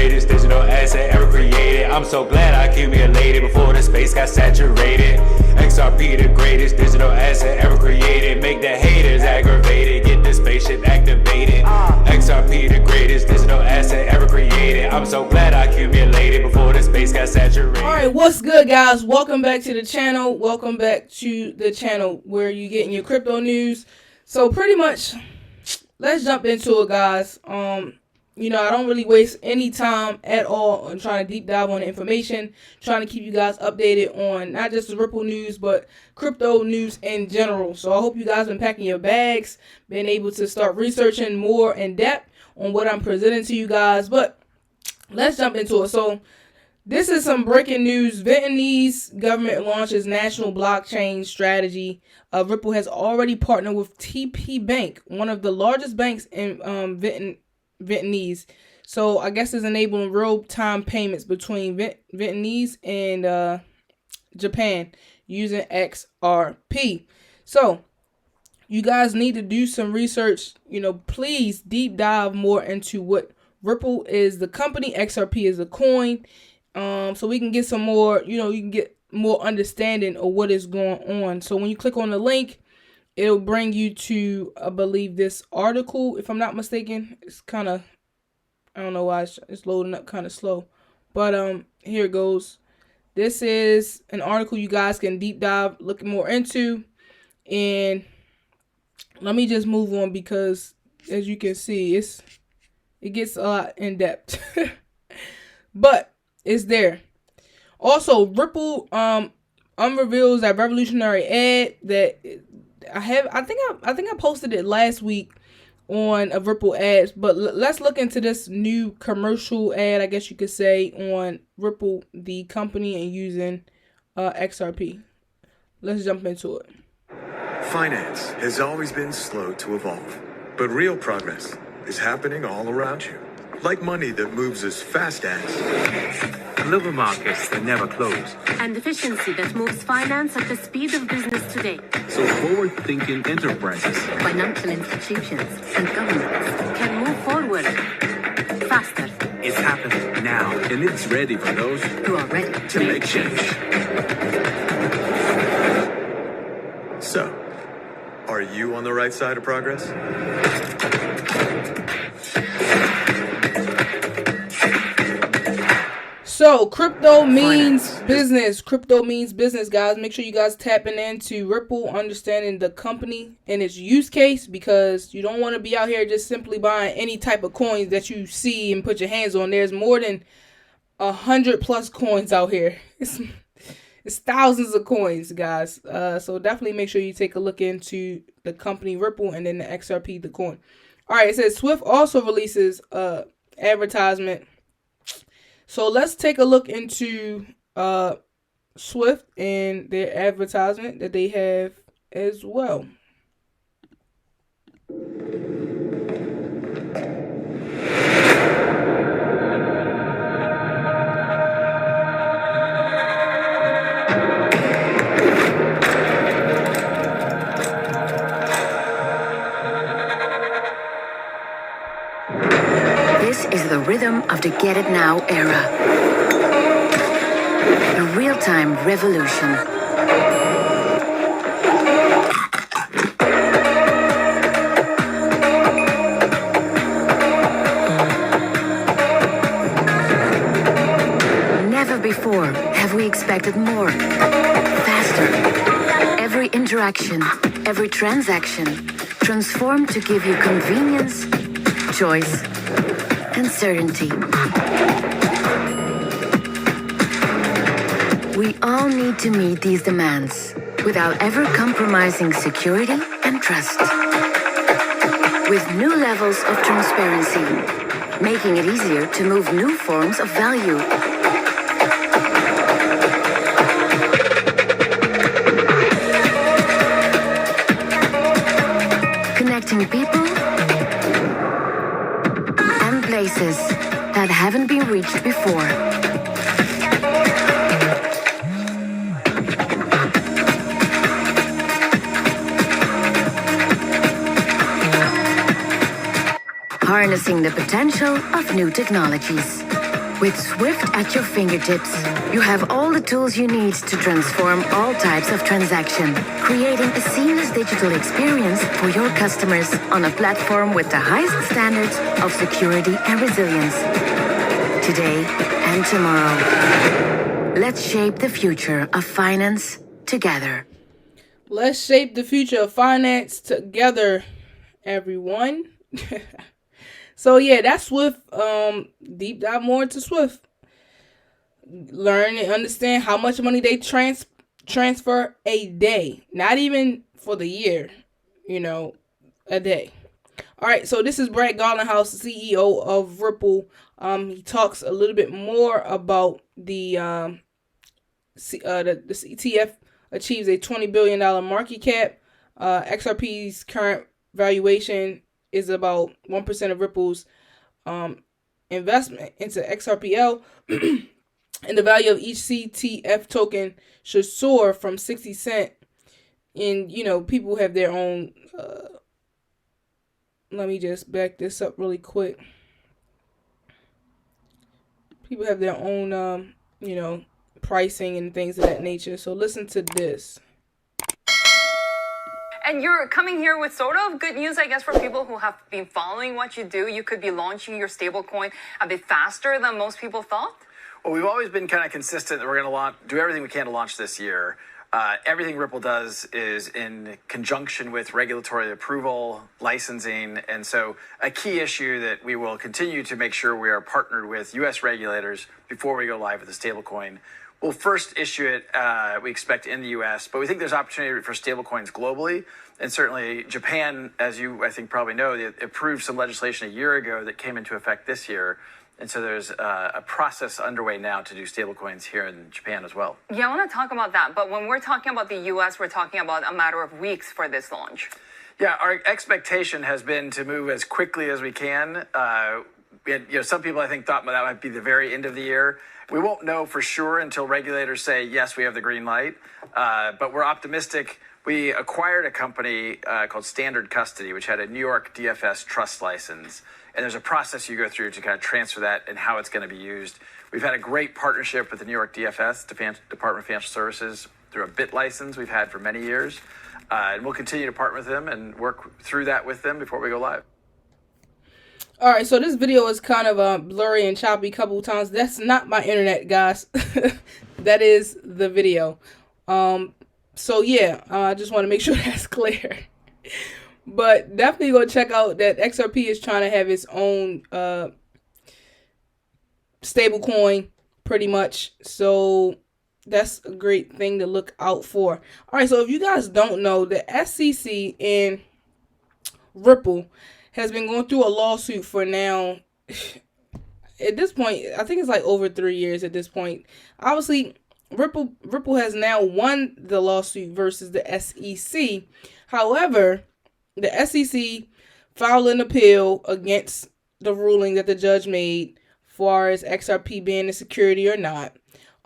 greatest digital asset ever created. I'm so glad I accumulated before the space got saturated. XRP the greatest digital asset ever created. Make the haters aggravated, get the spaceship activated. XRP the greatest digital asset ever created. I'm so glad I accumulated before the space got saturated. Alright, what's good, guys? Welcome back to the channel. Welcome back to the channel where you're getting your crypto news. So pretty much, let's jump into it, guys. I don't really waste any time at all on trying to deep dive on the information, trying to keep you guys updated on not just the Ripple news, but crypto news in general. So I hope you guys been packing your bags, been able to start researching more in depth on what I'm presenting to you guys. But let's jump into it. So this is some breaking news. Vietnamese government launches national blockchain strategy. Ripple has already partnered with TP Bank, one of the largest banks in Vietnamese. So I guess it's enabling real-time payments between Vietnamese and Japan using XRP. So you guys need to do some research. Please deep dive more into what Ripple is, the company, XRP is the coin. So we can get some more, you can get more understanding of what is going on. So when you click on the link, it'll bring you to, I believe, this article, if I'm not mistaken. It's kind of, I don't know why it's loading up kind of slow. But here it goes. This is an article you guys can deep dive, look more into. And let me just move on because, as you can see, it gets a lot in depth. But it's there. Also, Ripple unreveals that revolutionary ad that I think I posted it last week on a Ripple ads, but let's look into this new commercial ad, I guess you could say, on Ripple, the company, and using XRP. Let's jump into it. Finance has always been slow to evolve, but real progress is happening all around you. Like money that moves as fast as global markets that never close, and efficiency that moves finance at the speed of business today. So forward-thinking enterprises, Financial institutions and governments can move forward faster. It's happening now, and it's ready for those who are ready to make change. So, are you on the right side of progress? So crypto means business. Crypto means business, guys. Make sure you guys tapping into Ripple, understanding the company and its use case, because you don't want to be out here just simply buying any type of coins that you see and put your hands on. There's more than 100+ coins out here. It's thousands of coins, guys. So definitely make sure you take a look into the company Ripple and then the XRP, the coin. All right, it says Swift also releases advertisement. So let's take a look into Swift and their advertisement that they have as well. This is the rhythm of the Get It Now era. A real-time revolution. Never before have we expected more, faster. Every interaction, every transaction transformed to give you convenience, choice, and certainty. We all need to meet these demands without ever compromising security and trust. With new levels of transparency, making it easier to move new forms of value. Connecting people and places that haven't been reached before. Harnessing the potential of new technologies. With Swift at your fingertips, you have all the tools you need to transform all types of transaction, creating a seamless digital experience for your customers on a platform with the highest standards of security and resilience. Today and tomorrow, let's shape the future of finance together. Let's shape the future of finance together, everyone. So yeah, that's Swift. Deep dive more into Swift. Learn and understand how much money they transfer a day. Not even for the year, a day. All right, so this is Brad Garlinghouse, CEO of Ripple. He talks a little bit more about the ETF achieves a $20 billion market cap. XRP's current valuation is about 1% of Ripple's investment into XRPL. And the value of each CTF token should soar from 60 cents. And, people have their own... let me just back this up really quick. People have their own, pricing and things of that nature. So listen to this. And you're coming here with sort of good news, I guess, for people who have been following what you do. You could be launching your stablecoin a bit faster than most people thought. Well, we've always been kind of consistent that we're going to do everything we can to launch this year. Everything Ripple does is in conjunction with regulatory approval, licensing, and so a key issue that we will continue to make sure we are partnered with U.S. regulators before we go live with the stablecoin. We'll first issue it, we expect, in the U.S., but we think there's opportunity for stablecoins globally. And certainly Japan, as you, I think, probably know, they approved some legislation a year ago that came into effect this year. And so there's a process underway now to do stablecoins here in Japan as well. Yeah, I want to talk about that. But when we're talking about the U.S., we're talking about a matter of weeks for this launch. Yeah, our expectation has been to move as quickly as we can. Some people, I think, thought that might be the very end of the year. We won't know for sure until regulators say, yes, we have the green light. But we're optimistic. We acquired a company called Standard Custody, which had a New York DFS trust license. And there's a process you go through to kind of transfer that and how it's going to be used. We've had a great partnership with the New York DFS, Department of Financial Services, through a BIT license we've had for many years. And we'll continue to partner with them and work through that with them before we go live. All right, so this video is kind of blurry and choppy a couple times. That's not my internet, guys. That is the video. So yeah, I just want to make sure that's clear. But definitely go check out that XRP is trying to have its own stable coin, pretty much. So that's a great thing to look out for. All right, so if you guys don't know, the SEC and Ripple has been going through a lawsuit for now. At this point, I think it's like over 3 years at this point. Obviously, Ripple has now won the lawsuit versus the SEC. However, the SEC filed an appeal against the ruling that the judge made far as XRP being a security or not.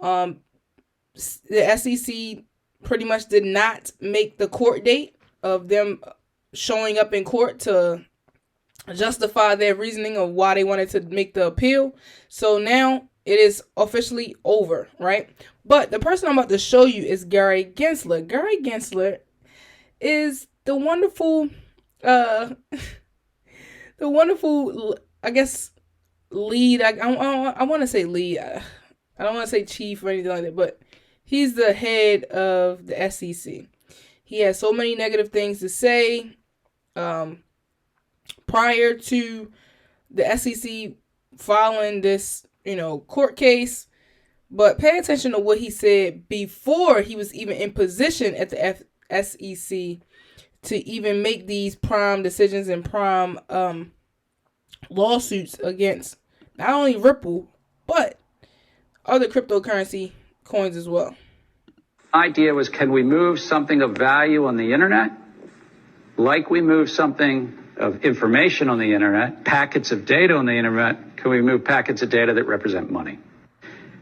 The SEC pretty much did not make the court date of them showing up in court to justify their reasoning of why they wanted to make the appeal. So now it is officially over, right? But the person I'm about to show you is Gary Gensler. Gary Gensler is the wonderful, I guess, lead. I want to say lead. I don't want to say chief or anything like that, but he's the head of the SEC. He has so many negative things to say. Prior to the SEC filing this, court case, but pay attention to what he said before he was even in position at the SEC to even make these prime decisions and prime lawsuits against not only Ripple, but other cryptocurrency coins as well. Idea was, can we move something of value on the internet like we move something of information on the internet, packets of data on the internet? Can we move packets of data that represent money?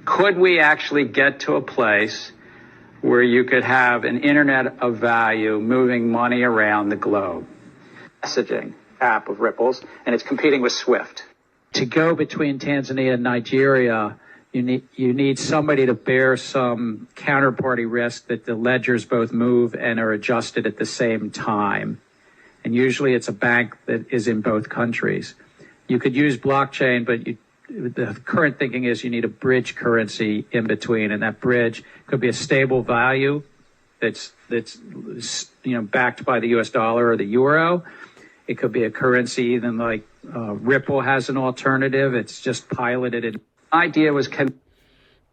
Could we actually get to a place where you could have an internet of value moving money around the globe? Messaging app of Ripple's, and it's competing with Swift. To go between Tanzania and Nigeria, you need somebody to bear some counterparty risk that the ledgers both move and are adjusted at the same time. And usually it's a bank that is in both countries. You could use blockchain, but the current thinking is you need a bridge currency in between, and that bridge could be a stable value that's backed by the US dollar or the euro. It could be a currency even like Ripple has an alternative. It's just piloted. The idea was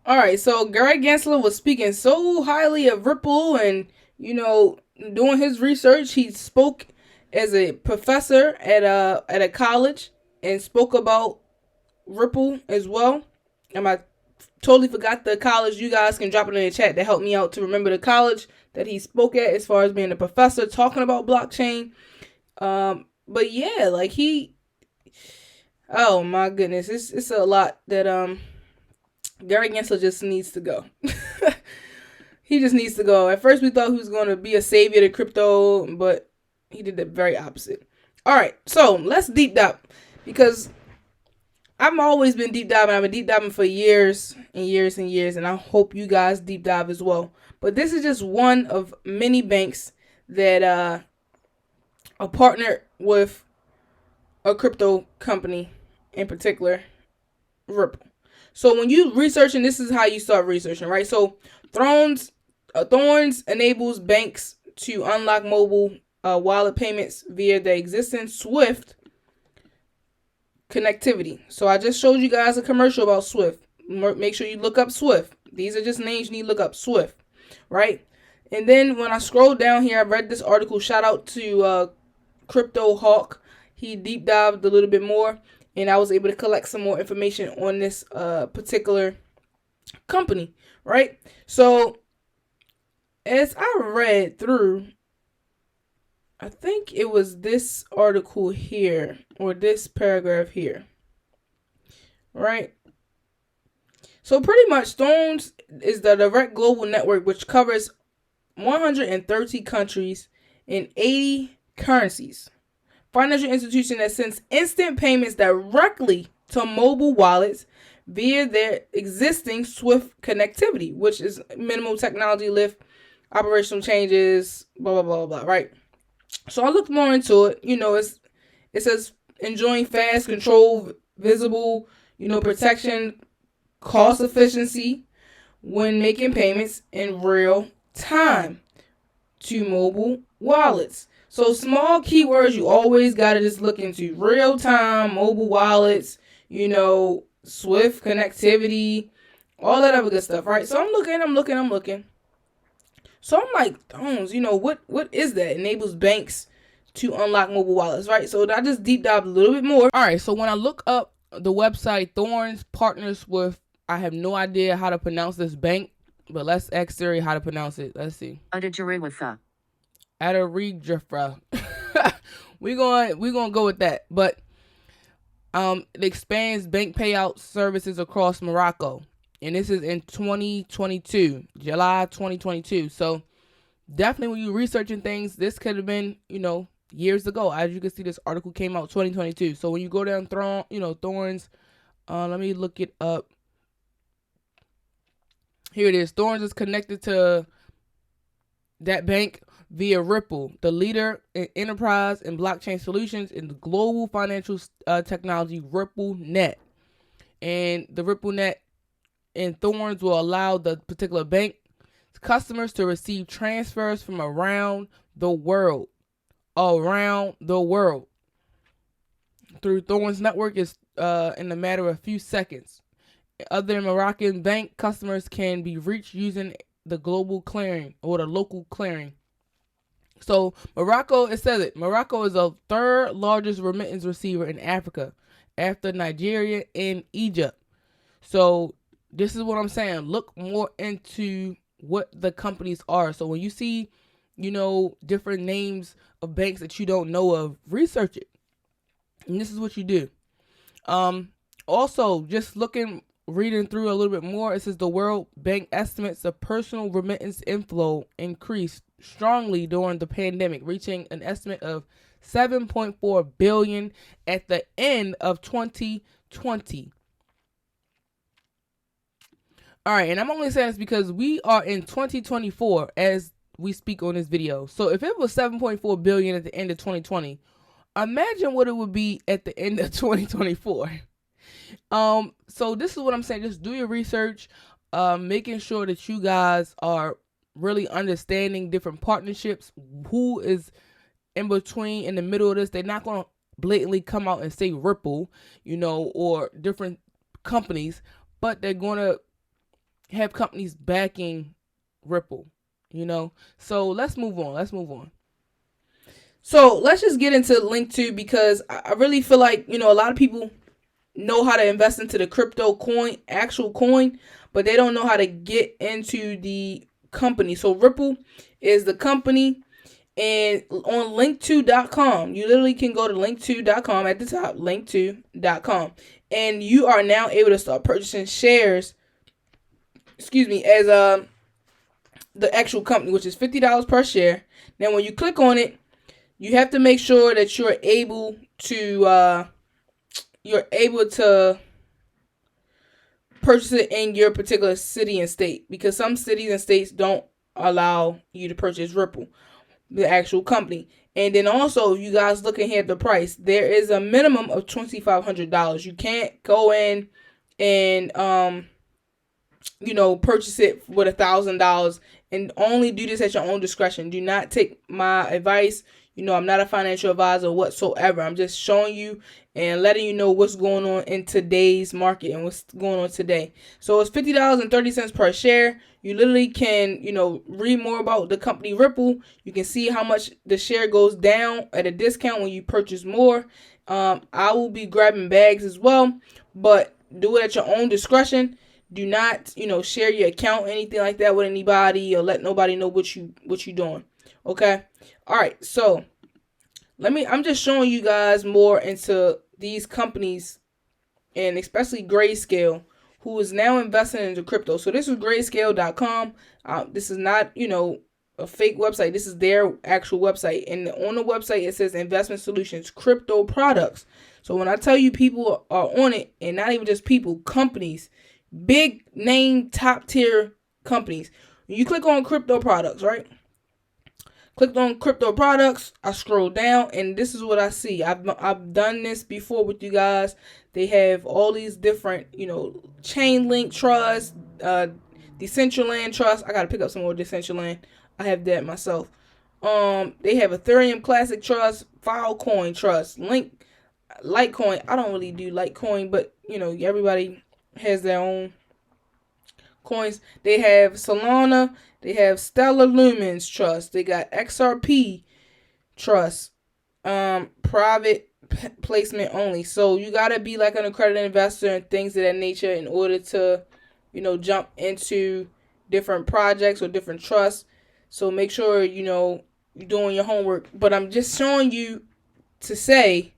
all right, so Gary Gensler was speaking so highly of Ripple and, doing his research. He spoke as a professor at a college and spoke about Ripple as well. And I totally forgot the college. You guys can drop it in the chat to help me out to remember the college that he spoke at as far as being a professor talking about blockchain. But yeah, like oh my goodness, it's a lot that Gary Gensler just needs to go. He just needs to go. At first we thought he was going to be a savior to crypto, but he did the very opposite. All right, so let's deep dive, because I've always been deep diving. I've been deep diving for years and years and years, and I hope you guys deep dive as well. But this is just one of many banks that are partnered with a crypto company, in particular, Ripple. So when you researching, this is how you start researching, right? So Thorns enables banks to unlock mobile wallet payments via the existing Swift connectivity. So I just showed you guys a commercial about Swift. Make sure you look up Swift. These are just names you need to look up. Swift, right? And then when I scroll down here, I read this article. Shout out to Crypto Hawk. He deep dived a little bit more, and I was able to collect some more information on this particular company, right? So as I read through, I think it was this article here, or this paragraph here, right? So pretty much Thorns is the direct global network which covers 130 countries in 80 currencies. Financial institution that sends instant payments directly to mobile wallets via their existing Swift connectivity, which is minimal technology lift, operational changes, blah, blah, blah, blah, right? So I looked more into it. It says enjoying fast, control, visible, protection, cost efficiency when making payments in real time to mobile wallets. So small keywords you always got to just look into: real time, mobile wallets, Swift connectivity, all that other good stuff, right? So I'm looking. So I'm like, Thorns, what is that? Enables banks to unlock mobile wallets, right? So I just deep dived a little bit more. All right, so when I look up the website, Thorns partners with, I have no idea how to pronounce this bank, but let's ask Siri how to pronounce it. Let's see. Adajariwatha. Adajariwatha. We're going to go with that. But it expands bank payout services across Morocco. And this is in 2022, July 2022. So definitely when you're researching things, this could have been, years ago. As you can see, this article came out 2022. So when you go down Thorns, let me look it up. Here it is. Thorns is connected to that bank via Ripple, the leader in enterprise and blockchain solutions in the global financial technology RippleNet. And the RippleNet and Thorns will allow the particular bank customers to receive transfers from around the world. Through Thorns network is in a matter of a few seconds. Other Moroccan bank customers can be reached using the global clearing or the local clearing. So Morocco, it says it. Morocco is the third largest remittance receiver in Africa after Nigeria and Egypt. So this is what I'm saying. Look more into what the companies are. So when you see, different names of banks that you don't know of, research it. And this is what you do. Also, just reading through a little bit more, it says the World Bank estimates the personal remittance inflow increased strongly during the pandemic, reaching an estimate of $7.4 billion at the end of 2020 2020. All right, and I'm only saying this because we are in 2024 as we speak on this video. So if it was 7.4 billion at the end of 2020, imagine what it would be at the end of 2024. So this is what I'm saying. Just do your research, making sure that you guys are really understanding different partnerships, who is in between, in the middle of this. They're not going to blatantly come out and say Ripple, or different companies, but they're going to have companies backing Ripple, So let's move on. So let's just get into Link 2, because I really feel like, a lot of people know how to invest into the crypto coin, actual coin, but they don't know how to get into the company. So Ripple is the company, and on link2.com, you literally can go to link2.com at the top, link2.com, and you are now able to start purchasing shares, as the actual company, which is $50 per share. Now, when you click on it, you have to make sure that you're able to purchase it in your particular city and state, because some cities and states don't allow you to purchase Ripple, the actual company. And then also, if you guys looking here at the price, there is a minimum of $2,500. You can't go in and purchase it with $1,000, and only do this at your own discretion. Do not take my advice. I'm not a financial advisor whatsoever. I'm just showing you and letting you know what's going on in today's market and what's going on today. So it's $50.30 per share. You literally can, read more about the company Ripple. You can see how much the share goes down at a discount when you purchase more. I will be grabbing bags as well, but do it at your own discretion. Do not, share your account, anything like that with anybody, or let nobody know what you're doing. Okay. All right. So I'm just showing you guys more into these companies, and especially Grayscale, who is now investing into crypto. So this is grayscale.com. This is not, a fake website. This is their actual website. And on the website, it says investment solutions, crypto products. So when I tell you people are on it, and not even just people, companies, big name, top tier companies. When you click on crypto products, right? Clicked on crypto products. I scroll down, and this is what I see. I've done this before with you guys. They have all these different, Chainlink Trust, Decentraland Trust. I gotta pick up some more Decentraland. I have that myself. They have Ethereum Classic Trust, Filecoin Trust, Litecoin. I don't really do Litecoin, but everybody has their own coins. They have Solana. They have Stellar Lumens Trust. They got XRP Trust. Private placement only. So you gotta be like an accredited investor and things of that nature in order to, jump into different projects or different trusts. So make sure you're doing your homework. But I'm just showing you to say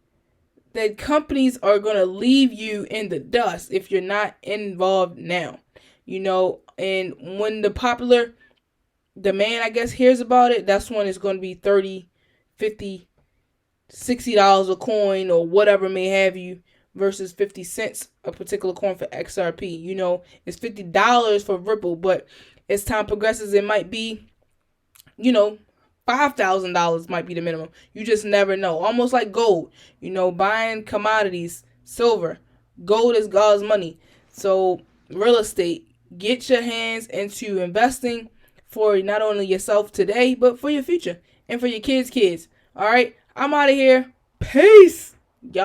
that companies are gonna leave you in the dust if you're not involved now. And when the popular demand, I guess, hears about it, that's when it's going to be $30, $50, $60 a coin or whatever may have you, versus 50 cents a particular coin for XRP. It's $50 for Ripple, but as time progresses, it might be, $5,000 might be the minimum. You just never know. Almost like gold, buying commodities, silver. Gold is God's money. So real estate, get your hands into investing for not only yourself today, but for your future and for your kids' kids. All right. I'm out of here. Peace.